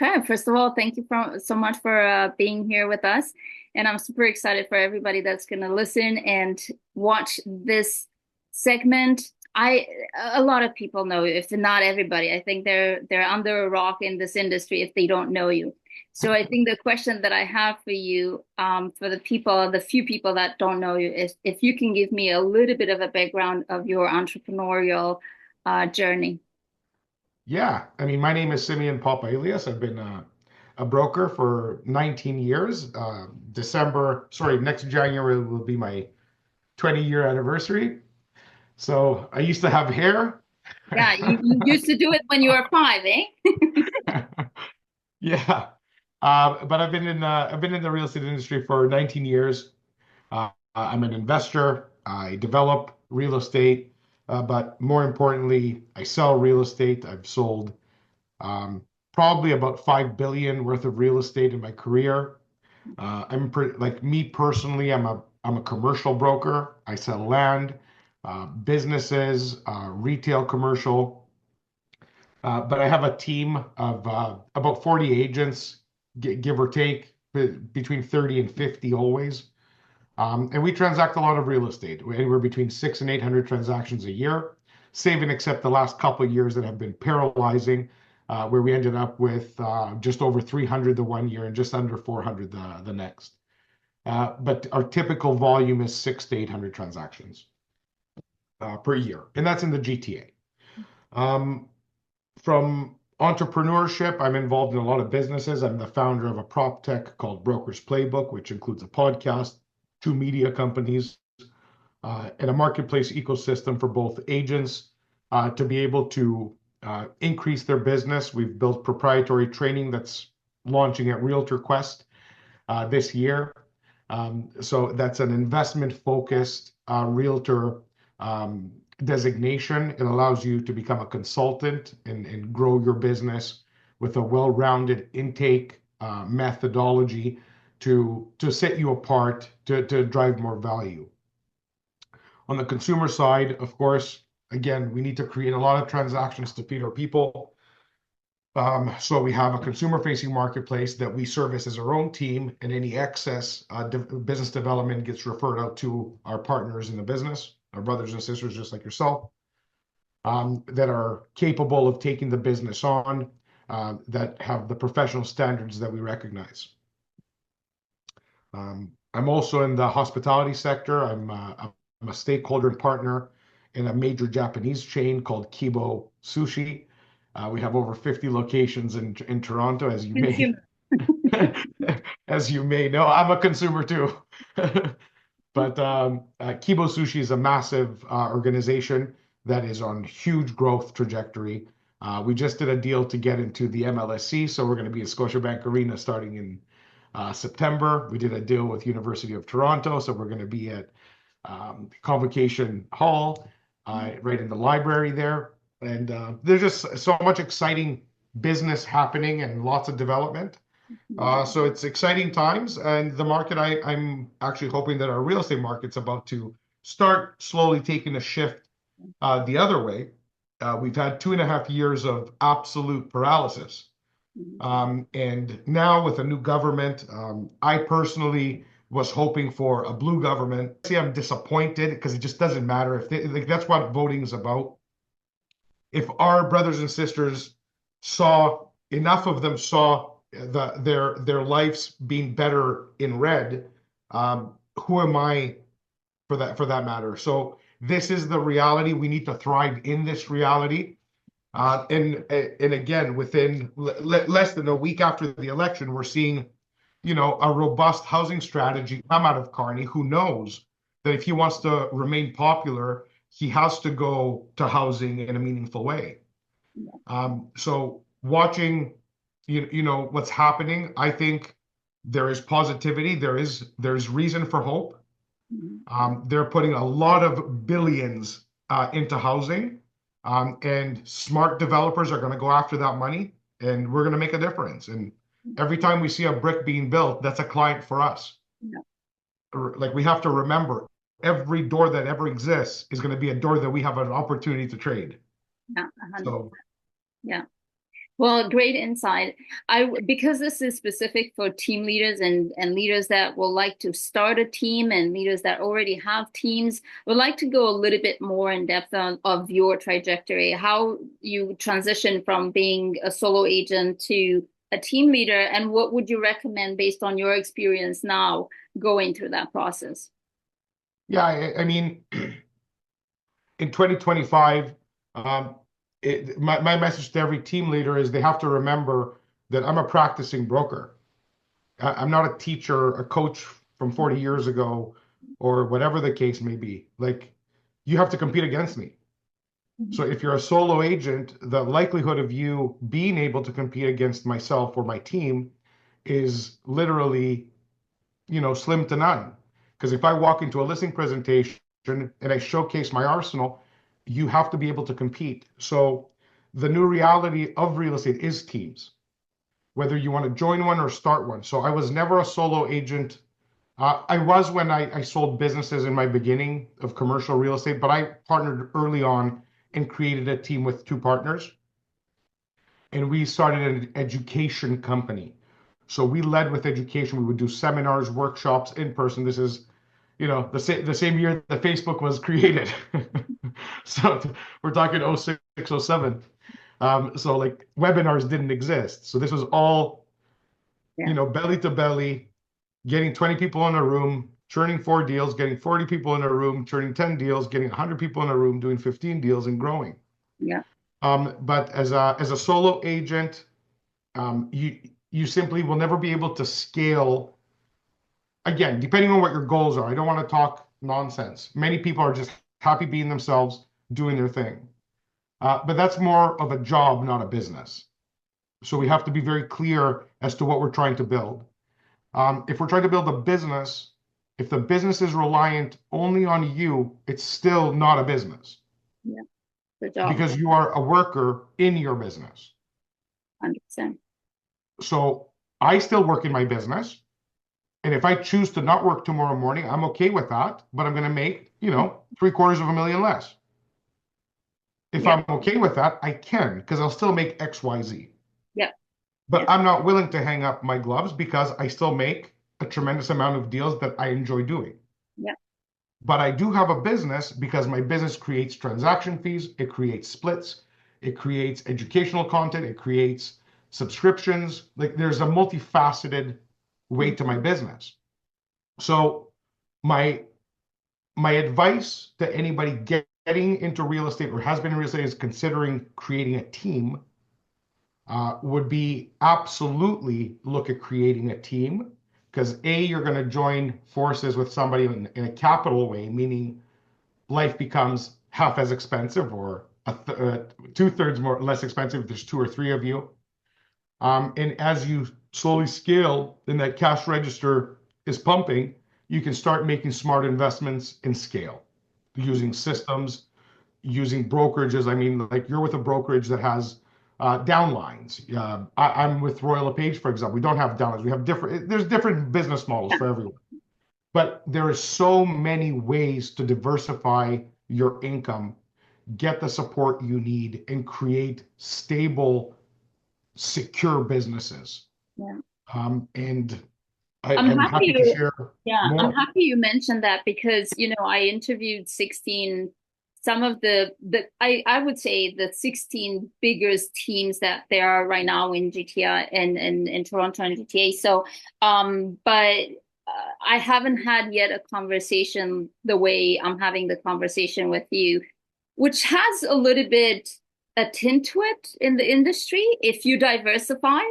Okay, first of all, thank you so much for being here with us. And I'm super excited for everybody that's going to listen and watch this segment. A lot of people know you, if not everybody. I think they're under a rock in this industry if they don't know you. So I think the question that I have for you, for the few people that don't know you, is if you can give me a little bit of a background of your entrepreneurial journey. Yeah, I mean, my name is Simeon Papailias. I've been a broker for 19 years. Next January will be my 20-year anniversary. So I used to have hair. Yeah, you used to do it when you were five, eh? Yeah, but I've been in the real estate industry for 19 years. I'm an investor. I develop real estate, but more importantly, I sell real estate. I've sold um, probably about 5 billion worth of real estate in my career. Like me personally, I'm a commercial broker. I sell land, businesses, retail, commercial. But I have a team of about 40 agents, give or take, between 30 and 50 always. And we transact a lot of real estate, anywhere between 600 and 800 transactions a year, save and except the last couple of years that have been paralyzing, where we ended up with just over 300 the one year and just under 400 the next. But our typical volume is 600 to 800 transactions per year, and that's in the GTA. From entrepreneurship, I'm involved in a lot of businesses. I'm the founder of a prop tech called Broker's Playbook, which includes a podcast, two media companies, and a marketplace ecosystem for both agents to be able to increase their business. We've built proprietary training that's launching at Realtor Quest this year. So that's an investment focused realtor designation. It allows you to become a consultant and grow your business with a well-rounded intake methodology to set you apart to drive more value. On the consumer side, of course, again, we need to create a lot of transactions to feed our people. So we have a consumer-facing marketplace that we service as our own team, and any excess business development gets referred out to our partners in the business, our brothers and sisters, just like yourself, that are capable of taking the business on, that have the professional standards that we recognize. I'm also in the hospitality sector. I'm a stakeholder and partner in a major Japanese chain called Kibo Sushi. We have over 50 locations in Toronto, Consumer. as you may know. I'm a consumer too. But Kibo Sushi is a massive organization that is on huge growth trajectory. We just did a deal to get into the MLSC, so we're going to be in Scotiabank Arena starting in September. We did a deal with University of Toronto, so we're going to be at Convocation Hall, right in the library there. And there's just so much exciting business happening and lots of development. So it's exciting times, and the market, I'm actually hoping that our real estate market's about to start slowly taking a shift the other way. We've had 2.5 years of absolute paralysis. And now with a new government, I personally was hoping for a blue government. See, I'm disappointed because it just doesn't matter if like that's what voting is about. If our brothers and sisters saw enough of them saw their lives being better in red, who am I for that matter? So this is the reality. We need to thrive in this reality. And again, within less than a week after the election, we're seeing, a robust housing strategy come out of Carney, who knows that if he wants to remain popular, he has to go to housing in a meaningful way. So watching, what's happening, I think there is positivity. There's reason for hope. They're putting a lot of billions into housing, and smart developers are going to go after that money, and we're going to make a difference. And every time we see a brick being built, that's a client for us. Yeah. Like we have to remember, every door that ever exists is going to be a door that we have an opportunity to trade. Yeah, 100%. So Yeah. Well, great insight. Because this is specific for team leaders and leaders that will like to start a team and leaders that already have teams, would like to go a little bit more in depth of your trajectory, how you transition from being a solo agent to a team leader, and what would you recommend based on your experience now going through that process? Yeah, I mean, in 2025, um, my message to every team leader is they have to remember that I'm a practicing broker. I'm not a teacher, a coach from 40 years ago, or whatever the case may be. Like, you have to compete against me. So if you're a solo agent, the likelihood of you being able to compete against myself or my team is literally, slim to none. Because if I walk into a listing presentation and I showcase my arsenal, you have to be able to compete. So the new reality of real estate is teams, whether you want to join one or start one. So I was never a solo agent. I was when I sold businesses in my beginning of commercial real estate, but I partnered early on and created a team with two partners. And we started an education company. So we led with education. We would do seminars, workshops in person. This is, the same year that Facebook was created. So we're talking oh 06, oh 07. So like webinars didn't exist. So this was all, Yeah, belly to belly, getting 20 people in a room, churning 4 deals, getting 40 people in a room, churning 10 deals, getting 100 people in a room, doing 15 deals and growing. yeah, But as a solo agent, you simply will never be able to scale. Again, depending on what your goals are. I don't want to talk nonsense. Many people are just happy being themselves, doing their thing. But that's more of a job, not a business. So we have to be very clear as to what we're trying to build. If we're trying to build a business, if the business is reliant only on you, it's still not a business yeah. Good job. because you are a worker in your business. 100%. So I still work in my business. And if I choose to not work tomorrow morning, I'm okay with that, but I'm going to make, three-quarters of a million less. If Yep, I'm okay with that, I can because I'll still make X, Y, Z. yep, But yeah, I'm not willing to hang up my gloves because I still make a tremendous amount of deals that I enjoy doing. yeah, But I do have a business because my business creates transaction fees, it creates splits, it creates educational content, it creates subscriptions. Like there's a multifaceted way to my business. So my my advice to anybody getting into real estate or has been in real estate is considering creating a team would be absolutely look at creating a team because A, you're going to join forces with somebody in a capital way, meaning life becomes half as expensive or two-thirds more less expensive if there's two or three of you. And as you slowly scale and that cash register is pumping, you can start making smart investments in scale using systems, using brokerages. I mean, like you're with a brokerage that has downlines. I'm with Royal LePage, for example. We don't have downlines. There's different business models yeah, for everyone. But there is so many ways to diversify your income, get the support you need, and create stable, secure businesses. yeah. And I I'm am happy happy to you, share yeah, I'm more. happy you mentioned that because, I interviewed 16, some of I would say the 16 biggest teams that there are right now in GTA and in Toronto and GTA. So, but I haven't had yet a conversation the way I'm having the conversation with you, which has a little bit a tint to it in the industry if you diversify.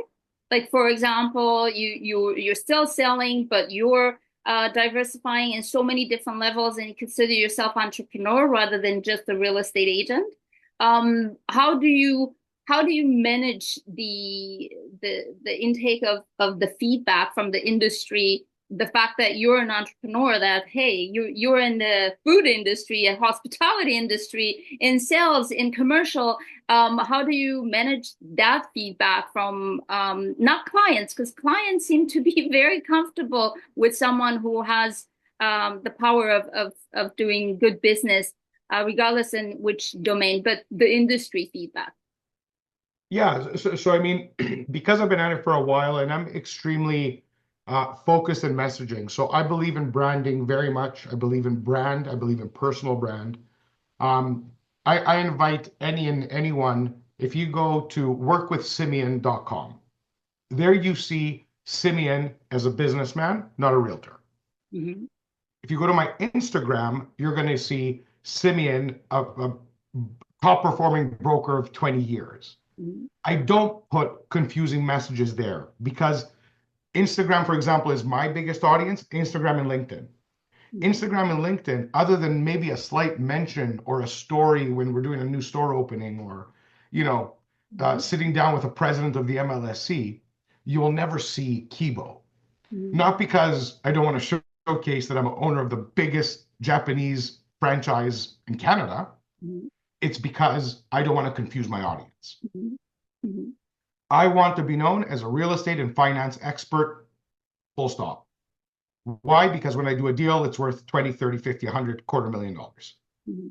Like for example, you're still selling, but you're diversifying in so many different levels, and you consider yourself entrepreneur rather than just a real estate agent. How do you manage the intake of the feedback from the industry? The fact that you're an entrepreneur, that hey, you're in the food industry, a hospitality industry, in sales, in commercial. How do you manage that feedback from not clients? Because clients seem to be very comfortable with someone who has the power of doing good business, regardless in which domain, but the industry feedback. Yeah, so I mean, because I've been at it for a while and I'm extremely focused in messaging. So I believe in branding very much. I believe in brand. I believe in personal brand. Um, I invite any and anyone, if you go to workwithsimeon.com, there you see Simeon as a businessman, not a realtor. Hmm. If you go to my Instagram, you're going to see Simeon, a top performing broker of 20 years. Hmm. I don't put confusing messages there because Instagram, for example, is my biggest audience, Instagram and LinkedIn. Hmm. Instagram and LinkedIn, other than maybe a slight mention or a story when we're doing a new store opening or, you know, Hmm. sitting down with the president of the MLSC, you will never see Kibo. Hmm. Not because I don't want to showcase that I'm an owner of the biggest Japanese franchise in Canada. Hmm. It's because I don't want to confuse my audience. Hmm. Hmm. I want to be known as a real estate and finance expert, full stop. Why? Because when I do a deal, it's worth 20, 30, 50, 100, $250,000. Hmm.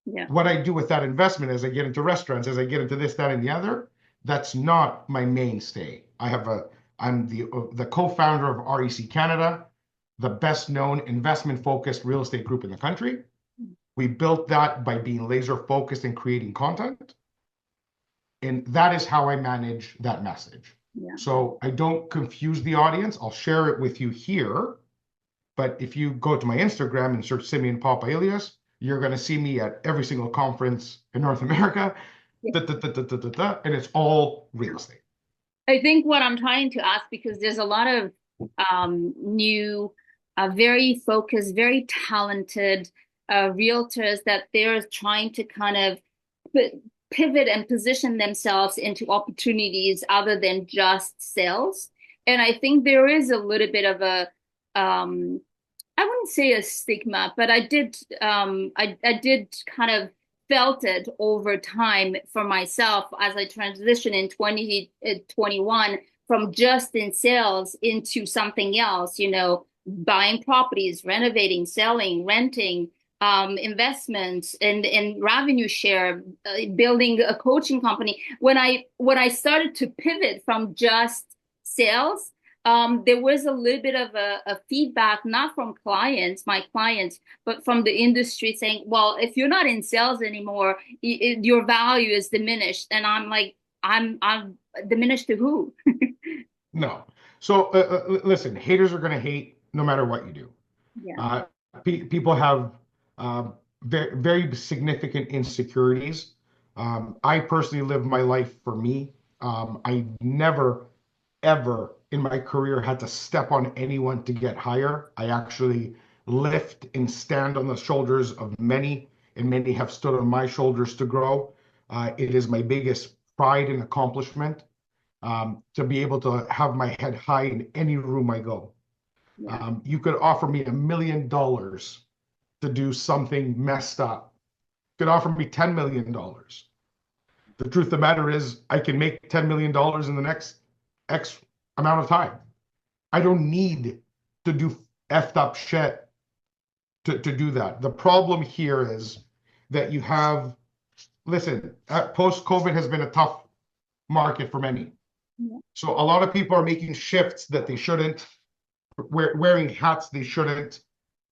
Yeah. What I do with that investment as I get into restaurants, as I get into this, that, and the other, that's not my mainstay. I'm the co-founder of REC Canada, the best known investment focused real estate group in the country. We built that by being laser focused and creating content. And that is how I manage that message. Yeah. So I don't confuse the audience. I'll share it with you here. But if you go to my Instagram and search Simeon Papailias, you're going to see me at every single conference in North America, and it's all real estate. I think what I'm trying to ask, because there's a lot of new, very focused, very talented realtors that they're trying to kind of pivot and position themselves into opportunities other than just sales. And I think there is a little bit of a, I wouldn't say a stigma, but I did kind of felt it over time for myself as I transitioned in 2021 from just in sales into something else, buying properties, renovating, selling, renting, investments and revenue share, building a coaching company. When I started to pivot from just sales, there was a little bit of a feedback, not from my clients, but from the industry saying, well, if you're not in sales anymore, your value is diminished. And I'm like, I'm diminished to who? No. So listen, haters are going to hate no matter what you do. Yeah. Uh, People have very, very significant insecurities. I personally live my life for me. I never, ever in my career had to step on anyone to get higher. I actually lift and stand on the shoulders of many, and many have stood on my shoulders to grow. It is my biggest pride and accomplishment to be able to have my head high in any room I go. Yeah. You could offer me $1 million to do something messed up. You could offer me $10 million. The truth of the matter is, I can make $10 million in the next X amount of time. I don't need to do effed up shit to do that. The problem here is that you have, listen, post COVID has been a tough market for many. Yeah. So a lot of people are making shifts that they shouldn't, wearing hats they shouldn't,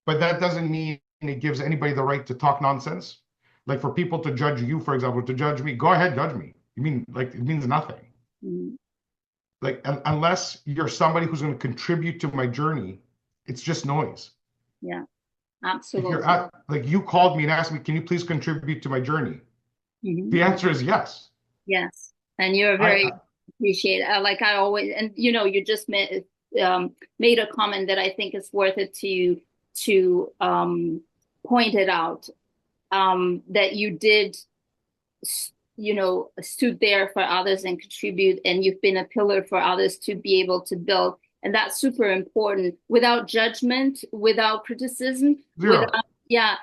but that doesn't mean it gives anybody the right to talk nonsense. Like for people to judge you, for example, to judge me, go ahead, judge me. You mean like it means nothing. Mhm. Like unless you're somebody who's going to contribute to my journey, it's just noise. Yeah. If you're Absolutely. at like you called me and asked me, can you please contribute to my journey? Hmm. The answer is yes. Yes. And you're very I appreciated. Like I always, and you just made a comment that I think is worth it to point it out. That you did, stood there for others and contribute, and you've been a pillar for others to be able to build. And that's super important without judgment, without criticism, zero. yeah,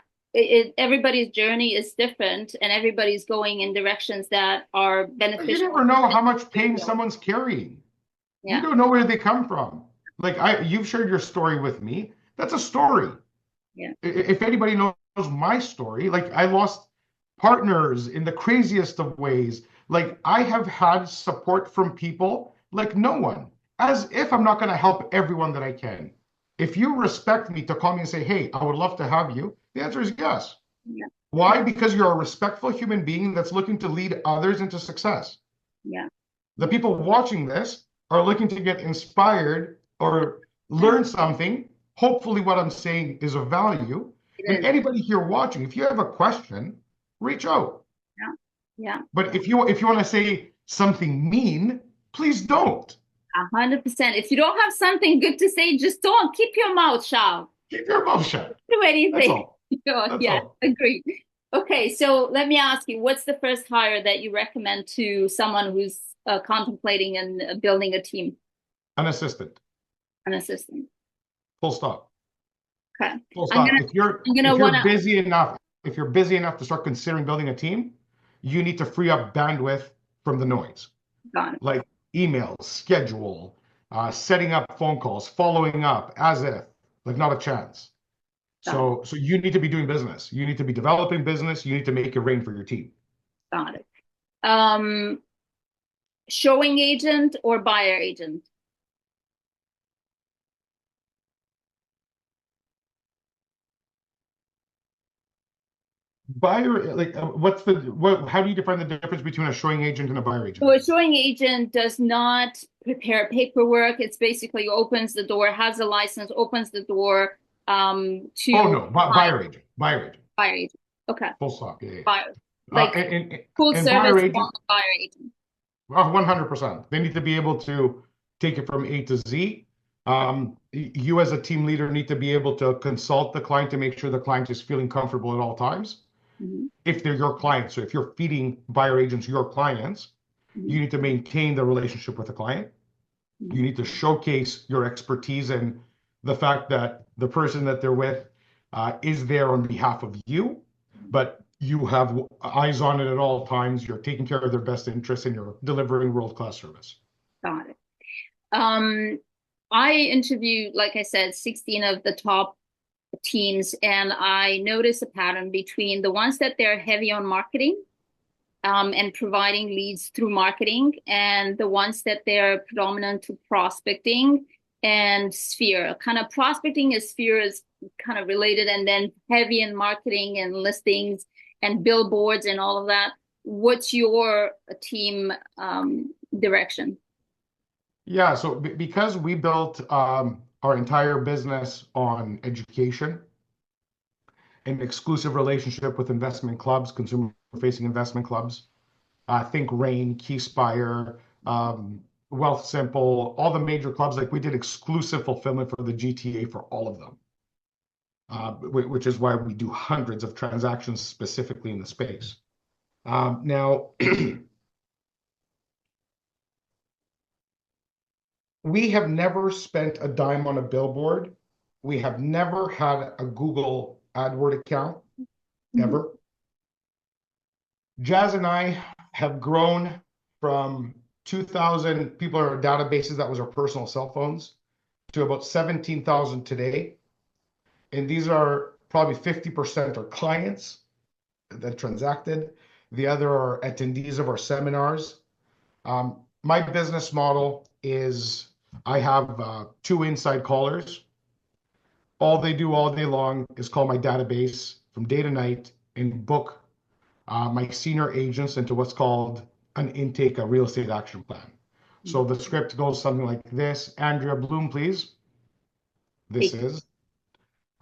everybody's journey is different and everybody's going in directions that are You beneficial never know for how much pain individual. someone's carrying. You Yeah. don't know where they come from. Like you've shared your story with me. That's a story. Yeah. If anybody knows my story, like I lost partners in the craziest of ways. Like I have had support from people like no one, as if I'm not going to help everyone that I can. If you respect me to call me and say, hey, I would love to have you, the answer is yes. Yeah. Why? Because you're a respectful human being that's looking to lead others into success. Yeah. The Yeah. people watching this are looking to get inspired or Yeah. learn something. Hopefully, what I'm saying is of value. It And is. anybody here watching, if you have a question, reach out. Yeah. Yeah. But if you want to say something mean, please don't. 100%. If you don't have something good to say, just don't. Keep your mouth shut. Keep your mouth shut. Do That's anything. all. That's Yeah, all. agreed. Okay, so let me ask you, what's the first hire that you recommend to someone who's contemplating and building a team, An assistant. an assistant? Full stop. Okay, Full I'm stop. gonna, If you're I'm gonna if you're wanna. busy enough, if you're busy enough to start considering building a team, you need to free up bandwidth from the noise, Got it. like emails, schedule, setting up phone calls, following up as if, like not a chance. Got it. So you need to be doing business. You need to be developing business. You need to make it rain for your team. Got it. Um, Showing agent or buyer agent? Buyer, like, what? How do you define the difference between a showing agent and a buyer agent? So a showing agent does not prepare paperwork. It's basically opens the door, has a license, opens the door Oh to no, buyer agent, buyer agent. buyer agent. Okay, Full stop. Yeah, buyer, yeah. like full And service buyer agent, buyer agent. 100%. They need to be able to take it from A to Z. You as a team leader need to be able to consult the client to make sure the client is feeling comfortable at all times. Mhm, If they're your clients, so if you're feeding buyer agents your clients, mhm, you need to maintain the relationship with the client. You mhm. need to showcase your expertise and the fact that the person that they're with is there on behalf of you, but you have eyes on it at all times. You're taking care of their best interests and you're delivering world-class service. Got it. Um, I interviewed, like I said, 16 of the top teams, and I noticed a pattern between the ones that they're heavy on marketing and providing leads through marketing, and the ones that they're predominant to prospecting and sphere. Kind of prospecting is sphere is kind of related, and then heavy in marketing and listings and billboards and all of that. What's your team direction? Yeah, so because we built our entire business on education, an exclusive relationship with investment clubs, consumer-facing investment clubs, think Rain, Keyspire, Wealth Simple, all the major clubs. Like we did exclusive fulfillment for the GTA for all of them, which is why we do hundreds of transactions specifically in the space. Now, we have never spent a dime on a billboard. We have never had a Google AdWord account Mhm. ever. Jazz and I have grown from 2,000 people in our databases, that was our personal cell phones, to about 17,000 today. And these are probably 50% are clients that transacted. The other are attendees of our seminars. My business model is I have two inside callers. All they do all day long is call my database from day to night and book my senior agents into what's called an intake, a real estate action plan. So the script goes something like this. Andrea Bloom, please. This is.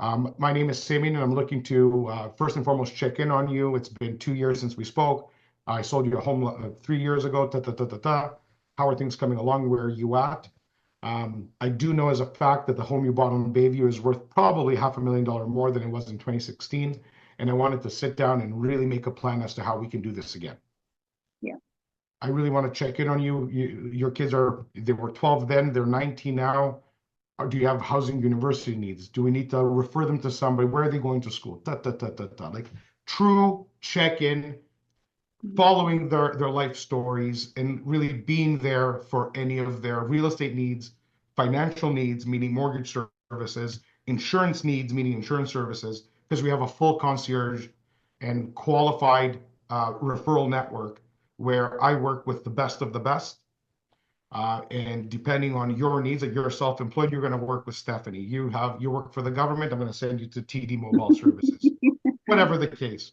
My name is Simeon, and I'm looking to first and foremost check in on you. It's been 2 years since we spoke. I sold you a home 3 years ago. Ta, ta, ta, ta, ta. How are things coming along? Where are you at? I do know as a fact that the home you bought on Bayview is worth probably $500,000 more than it was in 2016. And I wanted to sit down and really make a plan as to how we can do this again. Yeah. I really want to check in on you. Your kids they were 12 then, they're 19 now. Or do you have housing university needs? Do we need to refer them to somebody? Where are they going to school? Ta, ta, ta, ta, ta. Like true check-in, Mhm. following their life stories and really being there for any of their real estate needs, financial needs, meaning mortgage services, insurance needs, meaning insurance services, because we have a full concierge and qualified referral network where I work with the best of the best. And depending on your needs, like you're self-employed, you're going to work with Stephanie. You work for the government, I'm going to send you to TD Mobile Services, whatever the case.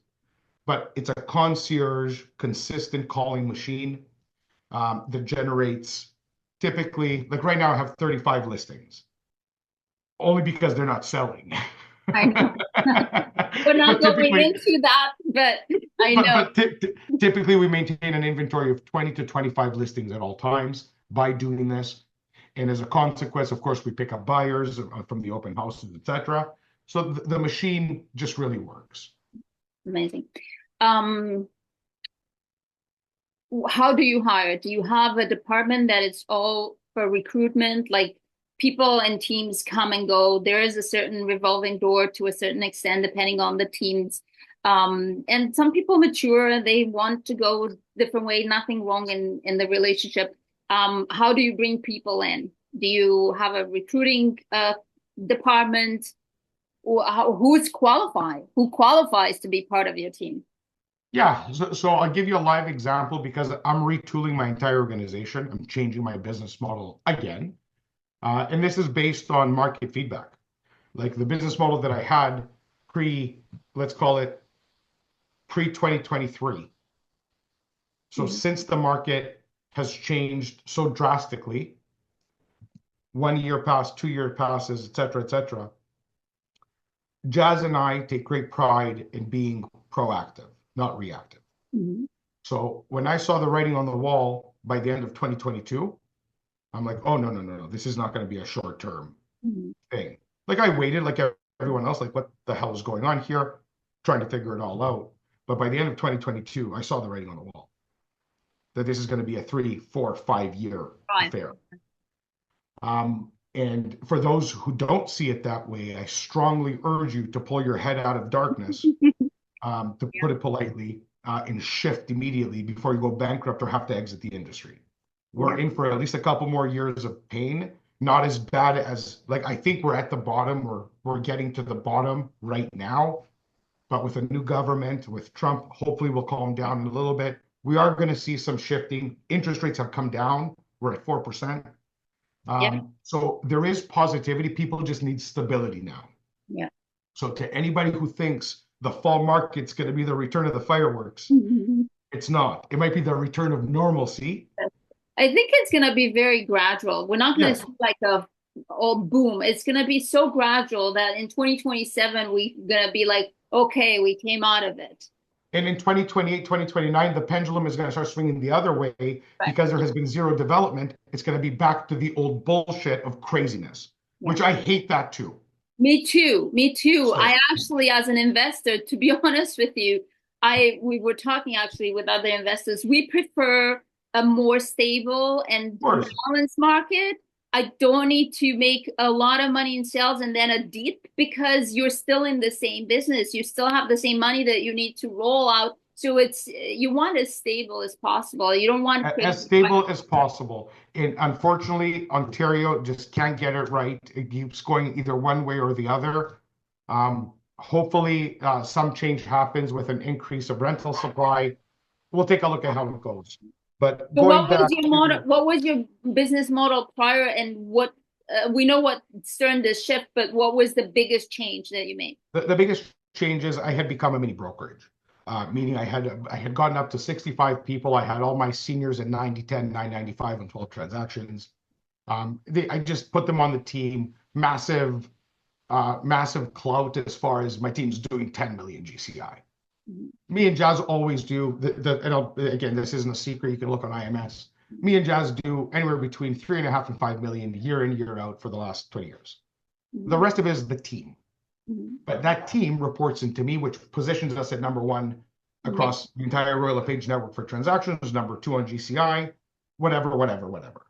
But it's a concierge, consistent calling machine that generates typically, like right now, I have 35 listings, only because they're not selling. I know. We're not But going typically, into that, but I but know. but typically we maintain an inventory of 20 to 25 listings at all times by doing this. And as a consequence, of course, we pick up buyers from the open houses, etc. So the machine just really works. Amazing. Um, how do you hire? Do you have a department that is all for recruitment? Like people and teams come and go. There is a certain revolving door to a certain extent, depending on the teams. And some people mature, they want to go a different way, nothing wrong in the relationship. How do you bring people in? Do you have a recruiting department? Or who's qualified? Who qualifies to be part of your team? Yeah, so I'll give you a live example because I'm retooling my entire organization. I'm changing my business model again. And this is based on market feedback. Like the business model that I had pre, let's call it pre 2023. So Mhm. since the market has changed so drastically, 1 year passed, 2 year passes, et cetera, Jazz and I take great pride in being proactive, not reactive. Mhm. So when I saw the writing on the wall by the end of 2022, I'm like, oh, no, no, no, no. This is not going to be a short term Mhm. thing. Like I waited like everyone else, like what the hell is going on here? Trying to figure it all out. But by the end of 2022, I saw the writing on the wall that this is going to be a 3, 4, 5 year Fine. affair. And for those who don't see it that way, I strongly urge you to pull your head out of darkness, to Yeah. put it politely, and shift immediately before you go bankrupt or have to exit the industry. Yeah. We're in for at least a couple more years of pain. Not as bad as like I think we're at the bottom. We're getting to the bottom right now. But with a new government, with Trump, hopefully we'll calm down a little bit. We are going to see some shifting. Interest rates have come down. We're at 4%. Yeah. So there is positivity. People just need stability now. Yeah. So to anybody who thinks the fall market's going to be the return of the fireworks, Mhm. it's not. It might be the return of normalcy. I think it's going to be very gradual. We're not going to Yes. see like a oh boom. It's going to be so gradual that in 2027 we're going to be like, okay, we came out of it. And in 2028, 2029, the pendulum is going to start swinging the other way Right. because there has been zero development. It's going to be back to the old bullshit of craziness, Yeah. which I hate that too. Me too. Me too. I So, actually, as an investor, to be honest with you, we were talking actually with other investors. We prefer a more stable and of course, balanced market. I don't need to make a lot of money in sales and then a dip because you're still in the same business. You still have the same money that you need to roll out. So it's you want as stable as possible. You don't want as crazy. stable as possible. And unfortunately, Ontario just can't get it right. It keeps going either one way or the other. Hopefully, some change happens with an increase of rental supply. We'll take a look at how it goes. But So going what was back your model? to What was your business model prior, and what we know what stirred the shift, but what was the biggest change that you made? the biggest changes, I had become a mini brokerage, meaning I had gotten up to 65 people. I had all my seniors at 90, 10, 995 and 12 transactions. I just put them on the team. Massive clout as far as my team's doing 10 million GCI. Mhm. Me and Jazz always do again, this isn't a secret. You can look on IMS. Me and Jazz do anywhere between 3.5 and 5 million year in, year out for the last 20 years. The Mhm. rest of it is the team. Mhm. But that team reports into me, which positions us at number one Yeah. across the entire Royal LePage network for transactions, number two on GCI, whatever, whatever, whatever.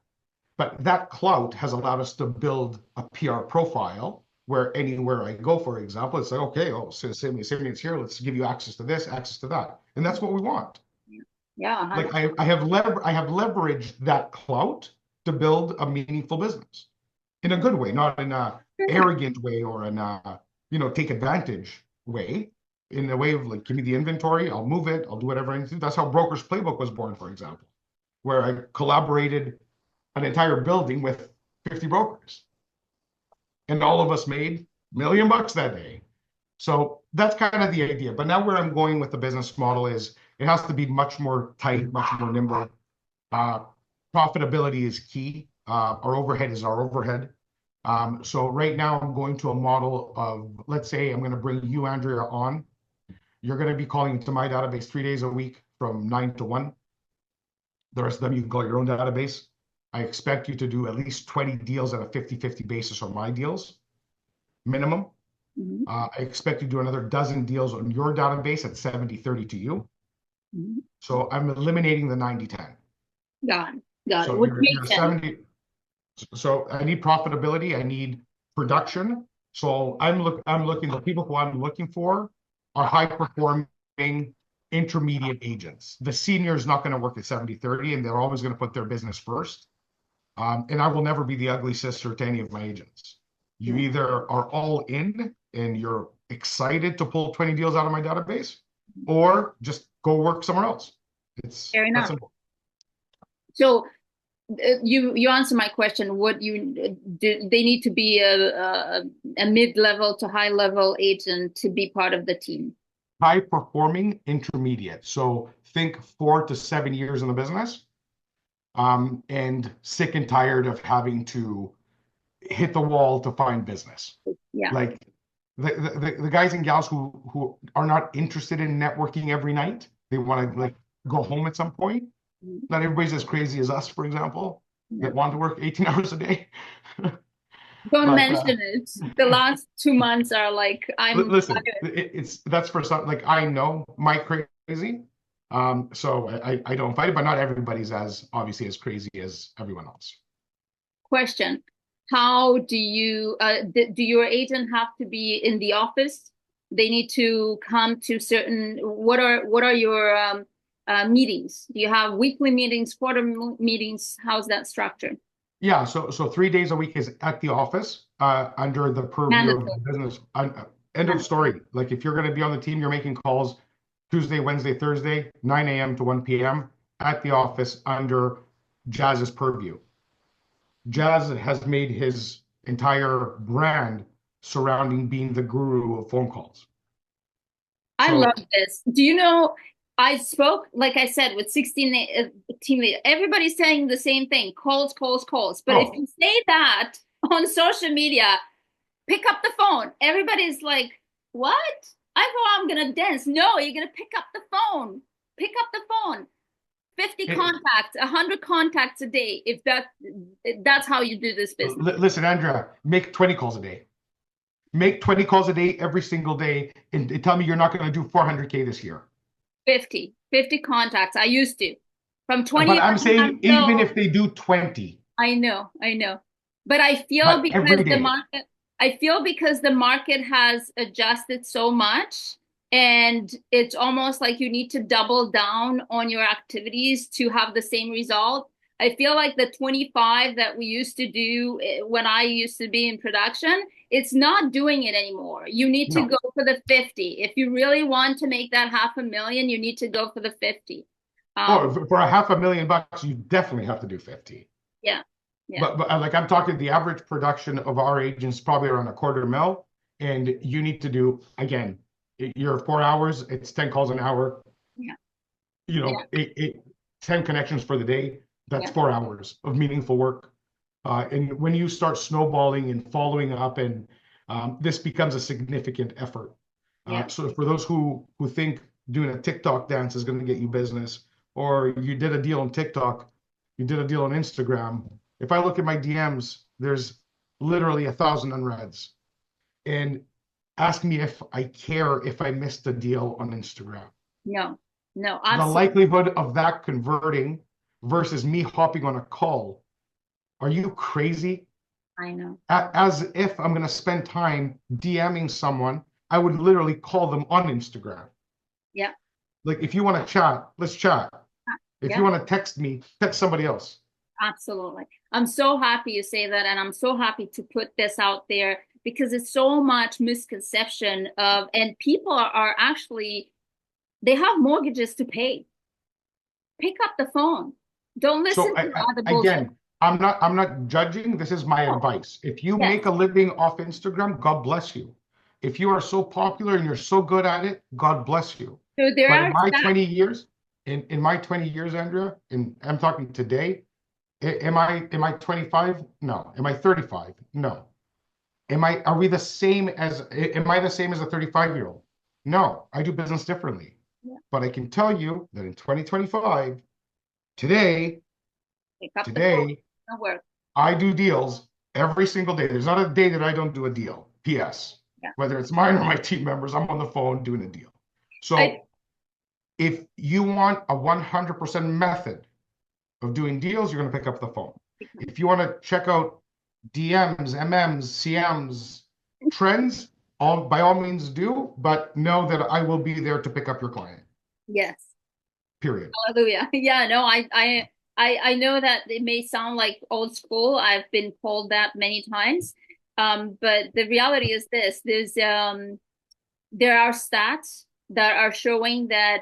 But that clout has allowed us to build a PR profile where anywhere I go, for example, it's like, okay, oh, so Simeon's here. Let's give you access to this, access to that. And that's what we want. Yeah, Like 100%. I have leveraged that clout to build a meaningful business in a good way, not in a arrogant way or in a, take advantage way. in a way of like, give me the inventory, I'll move it, I'll do whatever I need to do. That's how Broker's Playbook was born, for example, where I collaborated an entire building with 50 brokers, and all of us made $1 million that day. So that's kind of the idea. But now where I'm going with the business model is it has to be much more tight, much more nimble. Uh, Profitability is key. Our overhead is our overhead. So right now I'm going to a model of, let's say I'm going to bring you, Andrea, on. You're going to be calling into my database 3 days a week from 9 to 1. The rest of them, you can call your own database. I expect you to do at least 20 deals at a 50-50 basis on my deals, minimum. Mhm. I expect you to do another dozen deals on your database at 70-30 to you. Mhm. So I'm eliminating the 90-10. Got it. Got it. So Which you're makes sense. 70. So I need profitability. I need production. So I'm looking, the people who I'm looking for are high performing intermediate agents. The senior is not going to work at 70-30, and they're always going to put their business first. And I will never be the ugly sister to any of my agents. You Yeah. either are all in and you're excited to pull 20 deals out of my database, or just go work somewhere else. It's Fair that enough. simple. So you answer my question. What you do? They need to be a mid-level to high-level agent to be part of the team. High performing intermediate. So think 4 to 7 years in the business, and sick and tired of having to hit the wall to find business. Yeah. Like the guys and gals who are not interested in networking every night, they want to like go home at some point. Mhm. Not everybody's as crazy as us, for example, Yeah. that want to work 18 hours a day. Don't But mention it. The last 2 months are like I'm listen, it's that's for some, like I know my crazy. So I don't fight it, but not everybody's as obviously as crazy as everyone else. question. How do you do your agent have to be in the office? They need to come to certain what are your meetings? Do you have weekly meetings, meetings? How's that structured? Yeah, so 3 days a week is at the office, under the purview of Mandatory. the business. End of Mandatory. story. Like if you're going to be on the team, you're making calls Tuesday, Wednesday, Thursday, 9 a.m. to 1 p.m. at the office under Jazz's purview. Jazz has made his entire brand surrounding being the guru of phone calls. I love So, this. Do you know, I spoke, like I said, with 16 team leaders. Everybody's saying the same thing, calls, calls, calls. But if oh, you say that on social media, pick up the phone. Everybody's like, what? I thought I'm going to dance. No, you're going to pick up the phone. Pick up the phone. 50 it, contacts, 100 contacts a day. If that's how you do this business. listen, Andrea, make 20 calls a day. Make 20 calls a day every single day, and tell me you're not going to do 400K this year. 50 contacts. I used to. From But 20 I'm saying even until if they do 20, I know. But I feel but every because the day. market, I feel because the market has adjusted so much, and it's almost like you need to double down on your activities to have the same result. I feel like the 25 that we used to do when I used to be in production, it's not doing it anymore. You need to No. go for the 50. If you really want to make that 500,000, you need to go for the 50. Oh, Um, for a $500,000, you definitely have to do 50. yeah, yeah, But like I'm talking, the average production of our agents probably around a quarter mil, and you need to do again. You're 4 hours. It's 10 calls an hour. yeah, You yeah, know, 10 connections for the day. That's yeah, 4 hours of meaningful work. And when you start snowballing and following up, and this becomes a significant effort. yeah. So for those who think doing a TikTok dance is going to get you business, or you did a deal on TikTok, you did a deal on Instagram. If I look at my DMs, there's literally 1,000 unreads. And ask me if I care if I missed a deal on Instagram. No, no, The absolutely. likelihood of that converting versus me hopping on a call. Are you crazy? I know. As if I'm going to spend time DMing someone, I would literally call them on Instagram. Yeah, Like, if you want to chat, let's chat. If you yeah, want to text me, text somebody else. absolutely. I'm so happy you say that, and I'm so happy to put this out there because it's so much misconception of, and people are actually, they have mortgages to pay. Pick up the phone. Don't listen So to other bullshit. again, I'm not judging. This is my Oh, advice. If you yes. make a living off Instagram, God bless you. If you are so popular and you're so good at it, God bless you. So there But in are my stats. 20 years, in my 20 years, Andrea, and I'm talking today, am I 25? No. Am I 35? No. Are we the same as am I the same as a 35-year-old? No, I do business differently. Yeah. But I can tell you that in 2025, today, Pick up the phone. today, No work. I do deals every single day. There's not a day that I don't do a deal. P.S. Yeah. Whether it's mine or my team members, I'm on the phone doing a deal. I So if you want a 100% method of doing deals, you're going to pick up the phone. If you want to check out DMs, MMs, CMs, trends, by all means do, but know that I will be there to pick up your client. yes. Period. Hallelujah. Yeah, no, I know that it may sound like old school. I've been told that many times. But the reality is this, there are stats that are showing that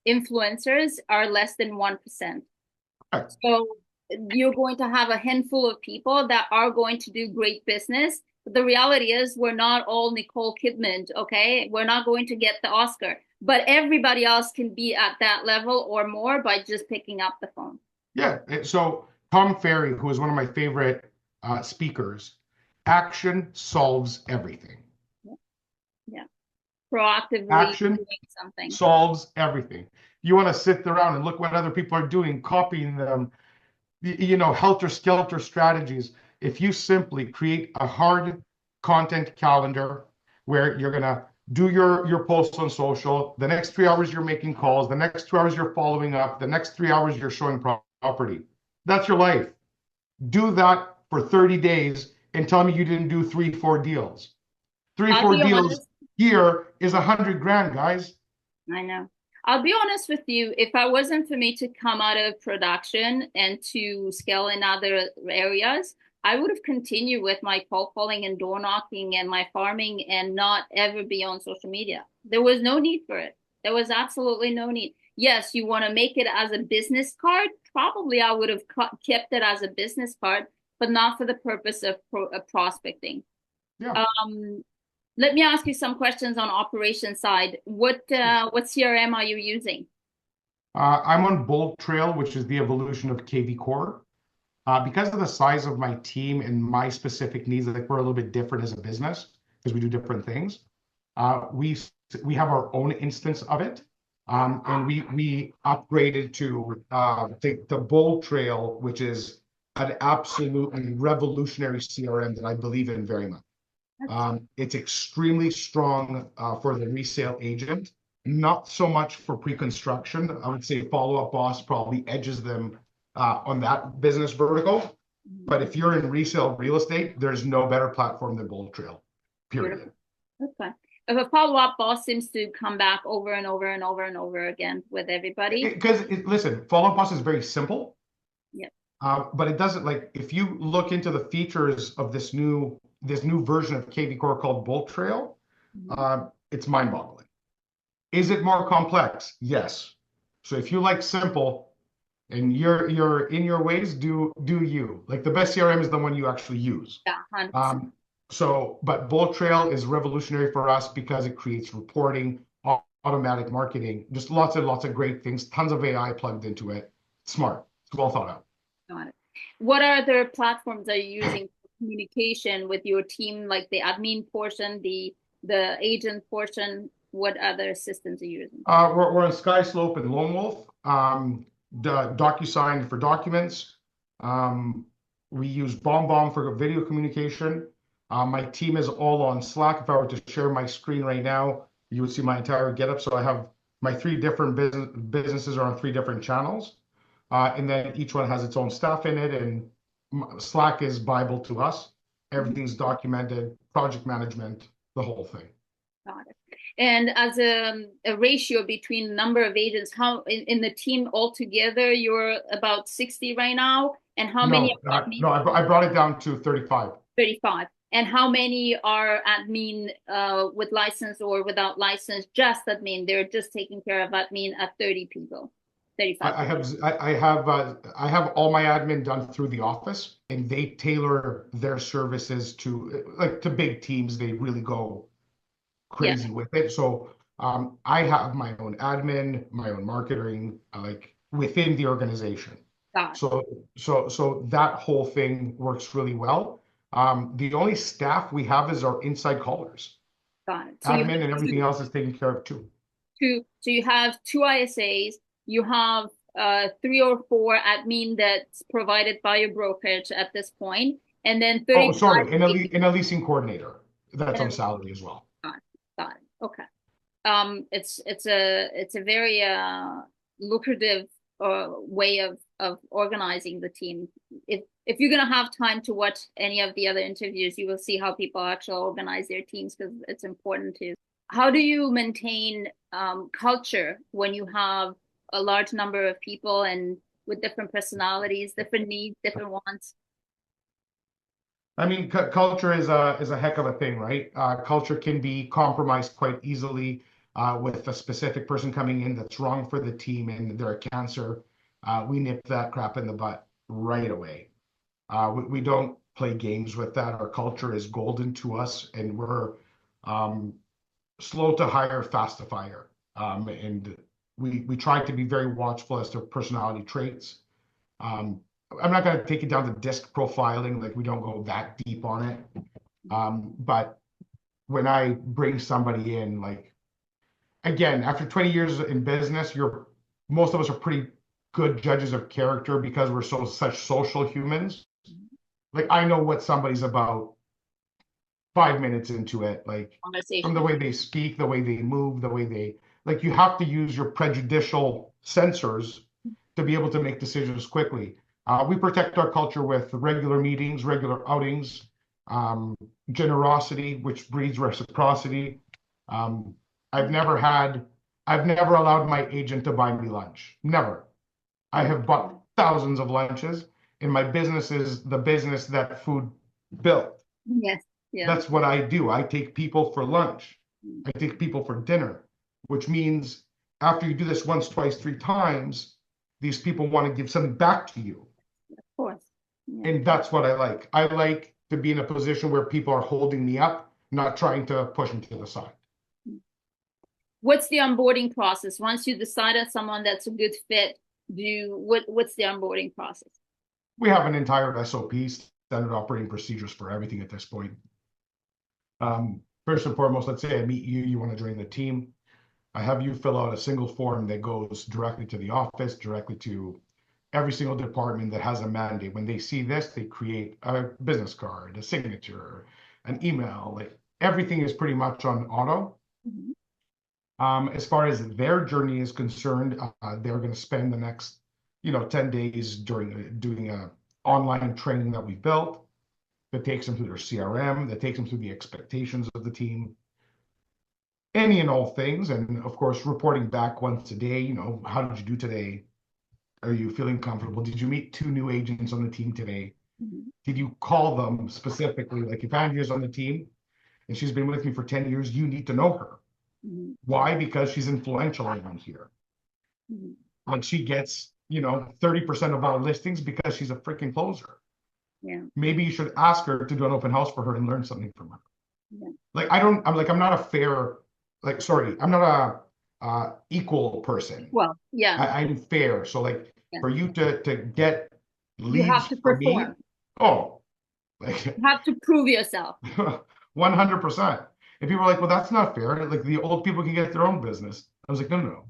influencers are less than 1%. Right. So you're going to have a handful of people that are going to do great business. But the reality is we're not all Nicole Kidman, okay? We're not going to get the Oscar, but everybody else can be at that level or more by just picking up the phone. Yeah. So Tom Ferry, who is one of my favorite speakers, action solves everything. Yeah. Yeah. Proactively Action doing something. solves everything. You want to sit around and look what other people are doing, copying them, helter-skelter strategies. If you simply create a hard content calendar where you're going to do your posts on social, the next 3 hours you're making calls, the next 2 hours you're following up, the next 3 hours you're showing property. That's your life. Do that for 30 days and tell me you didn't do 3, 4 deals. Three, I'll four be deals honest. here is 100 grand, guys. I know. I'll be honest with you. If I wasn't for me to come out of production and to scale in other areas, I would have continued with my cold calling and door knocking and my farming and not ever be on social media. There was no need for it. There was absolutely no need. Yes, you want to make it as a business card. Probably I would have kept it as a business card, but not for the purpose of prospecting. Yeah. Um, Let me ask you some questions on operation side. What CRM are you using? I'm on Bold Trail, which is the evolution of KV Core. Because of the size of my team and my specific needs, like we're a little bit different as a business because we do different things. We have our own instance of it, and we upgraded to the Bold Trail, which is an absolutely revolutionary CRM that I believe in very much. It's extremely strong for the resale agent, not so much for pre-construction. I would say Follow Up Boss probably edges them on that business vertical. But if you're in resale real estate, there's no better platform than Bold Trail, period. Beautiful. Okay. If a follow-up boss seems to come back over and over and over and over again with everybody. Because listen, Follow Up Boss is very simple, Yeah. but it doesn't like if you look into the features of this new version of KV Core called Bolt Trail, it's mind-boggling. Is it more complex? Yes. So if you like simple and you're in your ways, do you. Like the best CRM is the one you actually use. Yeah, 100%. But Bolt Trail is revolutionary for us because it creates reporting, automatic marketing, just lots and lots of great things, tons of AI plugged into it. Smart. It's well thought out. Got it. What other platforms are you using for communication with your team, like the admin portion, the agent portion? What other systems are you using? We're on Skyslope and Lone Wolf. The DocuSign for documents. We use BombBomb for video communication. My team is all on Slack. If I were to share my screen right now, you would see my entire getup. So I have my 3 different businesses are on 3 different channels, and then each one has its own stuff in it. And Slack is Bible to us. Everything's documented, project management, the whole thing. Got it. And as a ratio between number of agents, how in the team altogether, you're about 60 right now, and how many No, of that no, I brought it down to 35. 35? And how many are admin with license or without license? Just admin. They're just taking care of admin at 30 people, 35 I people. have I have all my admin done through the office, and they tailor their services to like to big teams. They really go Yeah, crazy with it. So I have my own admin, my own marketing, like within the organization. got it, So that whole thing works really well. The only staff we have is our inside callers. got it. So you Admin have and everything else is taken care of too. so you have two ISAs, you have three or four admin that's provided by your brokerage at this point, and then Oh, 35 sorry, and a leasing coordinator that's on salary as well. got it. Got it. Okay. It's a very lucrative way of organizing the team. If you're gonna have time to watch any of the other interviews, you will see how people actually organize their teams because it's important to. How do you maintain culture when you have a large number of people and with different personalities, different needs, different wants? I mean, culture is a heck of a thing, right? Culture can be compromised quite easily with a specific person coming in that's wrong for the team and they're a cancer. We nip that crap in the butt right away. We don't play games with that. Our culture is golden to us, and we're um, slow to hire, fast to fire. And we try to be very watchful as to personality traits. Um, I'm not going to take it down to disc profiling, like we don't go that deep on it. But when I bring somebody in, like again, after 20 years in business, you're most of us are pretty good judges of character because we're such social humans. Like I know what somebody's about 5 minutes into it, like from the Conversation. way they speak, the way they move, the way they like you have to use your prejudicial sensors to be able to make decisions quickly. We protect our culture with regular meetings, regular outings, um, generosity, which breeds reciprocity. Um, I've never had, I've never allowed my agent to buy me lunch. Never. I have bought thousands of lunches, and my business is the business that food built. Yes. Yeah. That's what I do. I take people for lunch. I take people for dinner, which means after you do this once, twice, three times, these people want to give something back to you. Of course. Yeah. And that's what I like. I like to be in a position where people are holding me up, not trying to push me to the side. What's the onboarding process once you decide on someone that's a good fit? What's the onboarding process? We have an entire SOP, standard operating procedures for everything at this point. First and foremost, let's say I meet you, you want to join the team. I have you fill out a single form that goes directly to the office, directly to every single department that has a mandate. When they see this, they create a business card, a signature, an email. Like everything is pretty much on auto. Mhm. As far as their journey is concerned, they're going to spend the next, 10 days during doing a online training that we built that takes them through their CRM, that takes them through the expectations of the team, any and all things. And of course, reporting back once a day, how did you do today? Are you feeling comfortable? Did you meet two new agents on the team today? Mhm. Did you call them specifically? Like if Andrea's on the team and she's been with me for 10 years, you need to know her. Mhm. Why? Because she's influential around here. Mhm. Like she gets, 30% of our listings because she's a freaking closer. Yeah. Maybe you should ask her to do an open house for her and learn something from her. Yeah. Like I'm not a fair, like sorry, I'm not a equal person. Well, yeah. I'm fair. So like Yeah. for you to get You have leads to for me, perform. oh, like You have to prove yourself. 100%. And people are like, well, that's not fair. Like the old people can get their own business. I was like, no, no, no.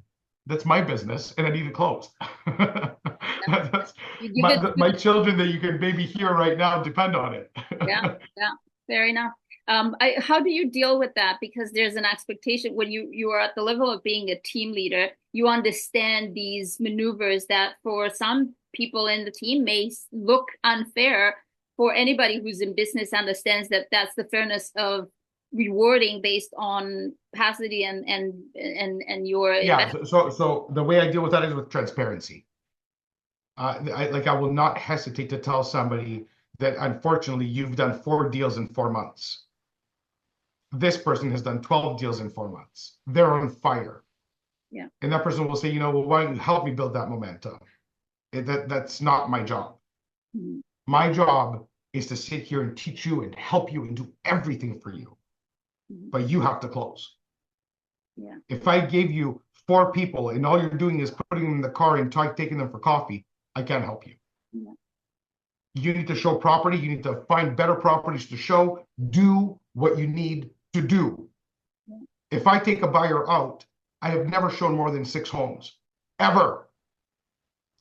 That's my business and I need it closed. Yeah. That's You give my it to my children that you can maybe hear right now depend on it. yeah, yeah, fair enough. How do you deal with that? Because there's an expectation when you are at the level of being a team leader, you understand these maneuvers that for some people in the team may look unfair. For anybody who's in business understands that that's the fairness of rewarding based on capacity and your Yeah, investment. so the way I deal with that is with transparency. I will not hesitate to tell somebody that unfortunately you've done 4 deals in 4 months. This person has done 12 deals in 4 months. They're on fire. Yeah. And that person will say, well, why don't you help me build that momentum? That's not my job. Mm-hmm. My job is to sit here and teach you and help you and do everything for you. Mm-hmm. But you have to close. Yeah. If I gave you 4 people and all you're doing is putting them in the car and taking them for coffee, I can't help you. Yeah. You need to show property. You need to find better properties to show. Do what you need to do. Yeah. If I take a buyer out, I have never shown more than 6 homes, ever.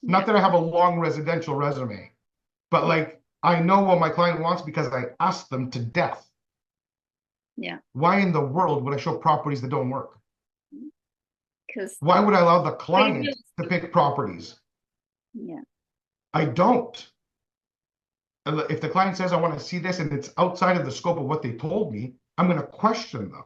Not Yeah. that I have a long residential resume, but like I know what my client wants because I asked them to death. Yeah. Why in the world would I show properties that don't work? Because Why would I allow the they client really, to pick properties? yeah. I don't. If the client says, I want to see this and it's outside of the scope of what they told me, I'm going to question them.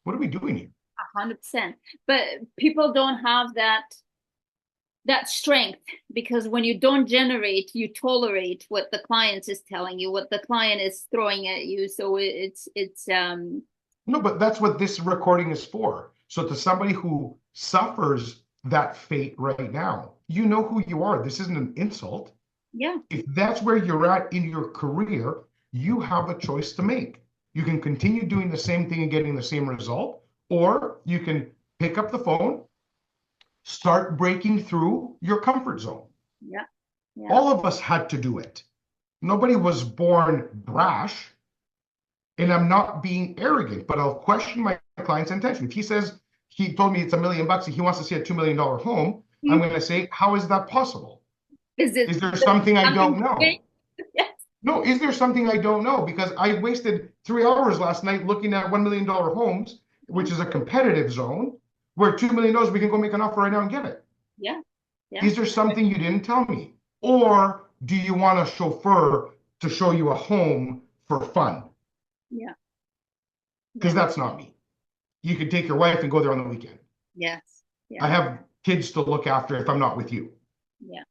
What are we doing here? 100%. But people don't have that strength, because when you don't generate, you tolerate what the client is telling you, what the client is throwing at you. So it's No, but that's what this recording is for. So to somebody who suffers that fate right now, you know who you are. This isn't an insult. yeah. If that's where you're at in your career, you have a choice to make. You can continue doing the same thing and getting the same result, or you can pick up the phone, start breaking through your comfort zone. Yeah. Yeah. All of us had to do it. Nobody was born brash, and I'm not being arrogant, but I'll question my client's intention. If he says he told me it's $1 million and he wants to see a $2 million home, I'm going to say, how is that possible? Is it Is there something I something don't know? big? Yes. No, is there something I don't know? Because I wasted 3 hours last night looking at $1 million homes, which is a competitive zone, where $2 million we can go make an offer right now and get it. Yeah. Yeah. Is there something you didn't tell me? Or do you want a chauffeur to show you a home for fun? Yeah. Because Yeah. that's not me. You could take your wife and go there on the weekend. Yes. I Yeah. have kids to look after if I'm not with you. Yeah.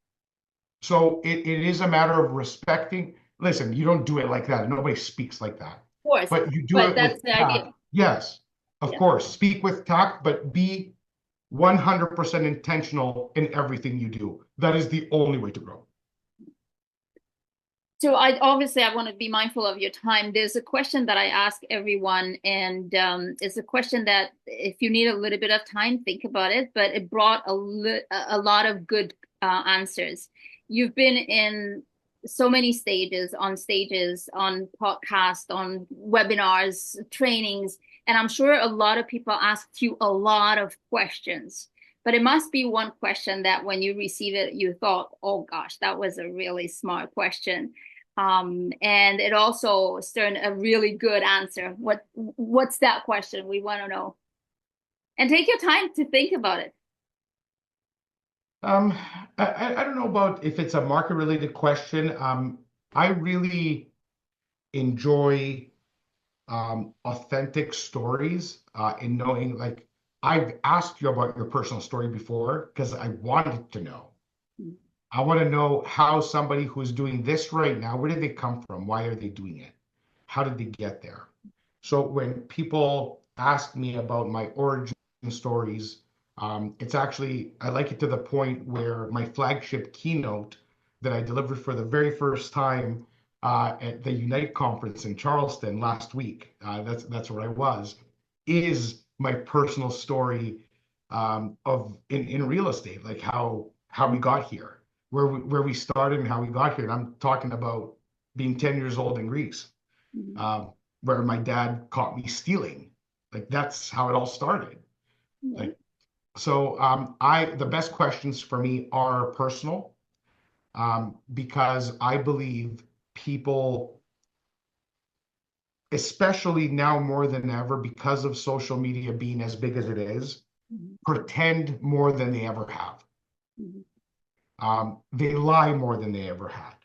So it is a matter of respecting. Listen, you don't do it like that. Nobody speaks like that. Of course. But you do But it that's with the idea. tact. Yes, of Yeah. course. Speak with tact, but be 100% intentional in everything you do. That is the only way to grow. So I want to be mindful of your time. There's a question that I ask everyone, and it's a question that if you need a little bit of time, think about it. But it brought a lot of good answers. You've been in so many stages, on podcasts, on webinars, trainings, and I'm sure a lot of people asked you a lot of questions. But it must be one question that when you receive it, you thought, oh gosh, that was a really smart question. And it also stirred a really good answer. What's that question? We want to know. And take your time to think about it. Um, I don't know about if it's a market related question. I really enjoy authentic stories in knowing, like, I've asked you about your personal story before because I wanted to know. I want to know how somebody who's doing this right now, where did they come from? Why are they doing it? How did they get there? So when people ask me about my origin stories, it's actually, I like it to the point where my flagship keynote that I delivered for the very first time at the Unite conference in Charleston last week, that's where I was, is my personal story of in real estate, like how we got here, where we started and how we got here. And I'm talking about being 10 years old in Greece, Mhm. uh, where my dad caught me stealing. Like that's how it all started. Yeah. Like so, I the best questions for me are personal, because I believe people, especially now more than ever, because of social media being as big as it is, Mhm. pretend more than they ever have. Mhm. They lie more than they ever had.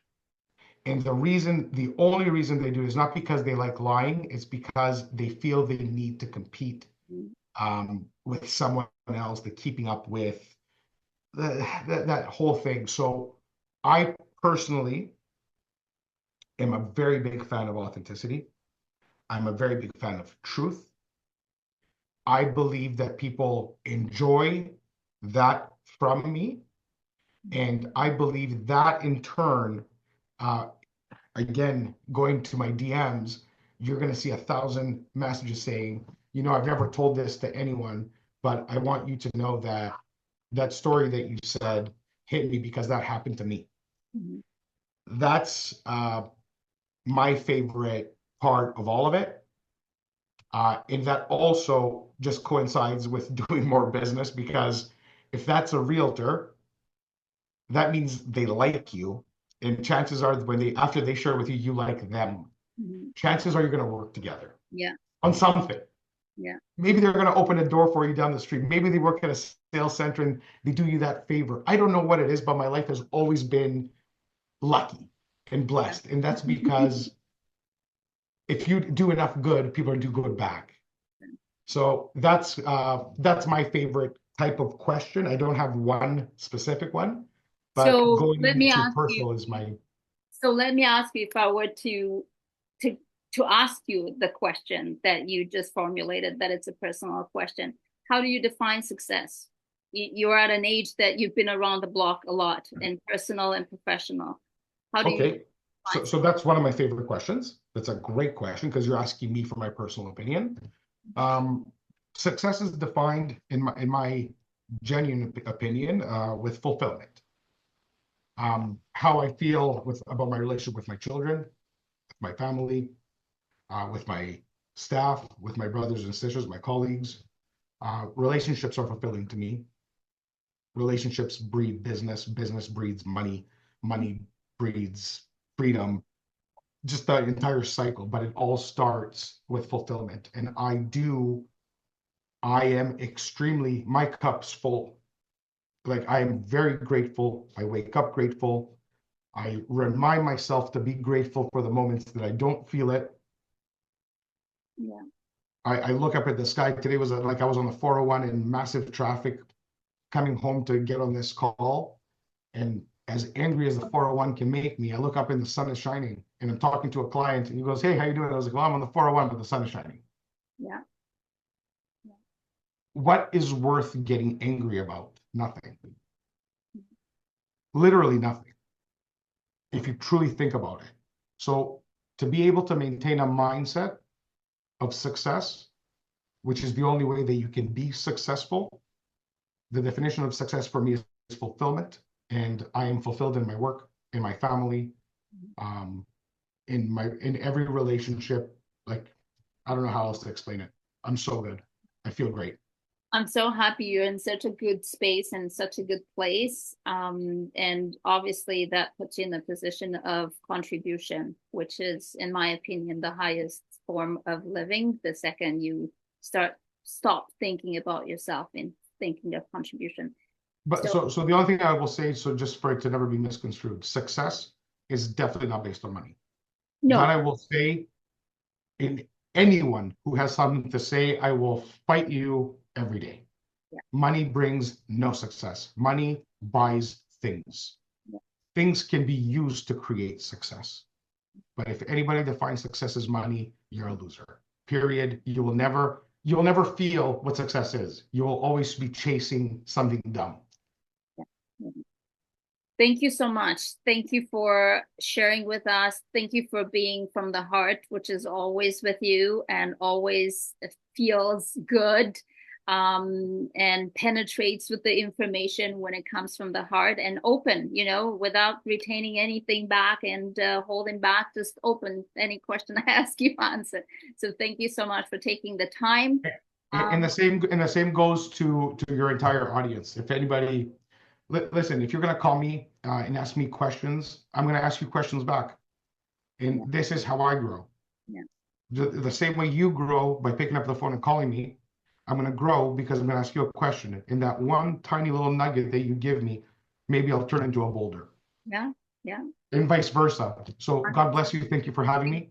And the only reason they do is not because they like lying, it's because they feel they need to compete with someone else, the keeping up with that whole thing. So I personally am a very big fan of authenticity. I'm a very big fan of truth. I believe that people enjoy that from me. And I believe that in turn, uh, again, going to my DMs, you're going to see 1,000 messages saying, I've never told this to anyone, but I want you to know that that story that you said hit me because that happened to me. Mhm. That's my favorite part of all of it. And that also just coincides with doing more business because if that's a realtor, that means they like you. And chances are when after they share with you, you like them. Mhm. Chances are you're going to work together Yeah. on something. Yeah. Maybe they're going to open a door for you down the street. Maybe they work at a sales center and they do you that favor. I don't know what it is, but my life has always been lucky and Yeah. blessed. And that's because if you do enough good, people do good back. So that's my favorite type of question. I don't have one specific one, but So going let me into ask you. personal is my So let me ask you, if I were to to ask you the question that you just formulated, that it's a personal question. How do you define success? You're at an age that you've been around the block a lot in personal and professional. How do you okay. define So success? that's one of my favorite questions. That's a great question because you're asking me for my personal opinion. Um, Success is defined in my genuine opinion with fulfillment. How I feel about my relationship with my children, with my family, with my staff, with my brothers and sisters, my colleagues. Relationships are fulfilling to me. Relationships breed business. Business breeds money. Money breeds freedom. Just the entire cycle, but it all starts with fulfillment. And I am extremely, my cup's full. Like I am very grateful. I wake up grateful. I remind myself to be grateful for the moments that I don't feel it. Yeah. I look up at the sky. Today was like I was on the 401 in massive traffic coming home to get on this call. And as angry as the 401 can make me, I look up and the sun is shining. And I'm talking to a client and he goes, "Hey, how you doing?" I was like, "Well, I'm on the 401, but the sun is shining." Yeah. Yeah. What is worth getting angry about? Nothing. Literally nothing, if you truly think about it. So to be able to maintain a mindset of success, which is the only way that you can be successful, the definition of success for me is fulfillment. And I am fulfilled in my work, in my family, um, in every relationship. Like, I don't know how else to explain it. I'm so good. I feel great. I'm so happy you're in such a good space and such a good place. And obviously that puts you in the position of contribution, which is, in my opinion, the highest form of living. The second you stop thinking about yourself and thinking of contribution. But So so the only thing I will say, so just for it to never be misconstrued, success is definitely not based on money. That no, I will say, in anyone who has something to say, I will fight you every day. yeah, Money brings no success. Money buys things. yeah, Things can be used to create success. But if anybody defines success as money, you're a loser. Period. You'll never feel what success is. You will always be chasing something dumb. yeah. Thank you so much. Thank you for sharing with us. Thank you for being from the heart, which is always with you and always feels good, and penetrates with the information when it comes from the heart and open, without retaining anything back and holding back, just open. Any question I ask you, answer. So thank you so much for taking the time. And the Um, same goes to your entire audience. If anybody listen, if you're going to call me and ask me questions, I'm going to ask you questions back. And yeah, this is how I grow. yeah, The same way you grow by picking up the phone and calling me, I'm going to grow because I'm going to ask you a question. And that one tiny little nugget that you give me, maybe I'll turn into a boulder yeah, yeah. and vice versa. So God bless you. Thank you for having me.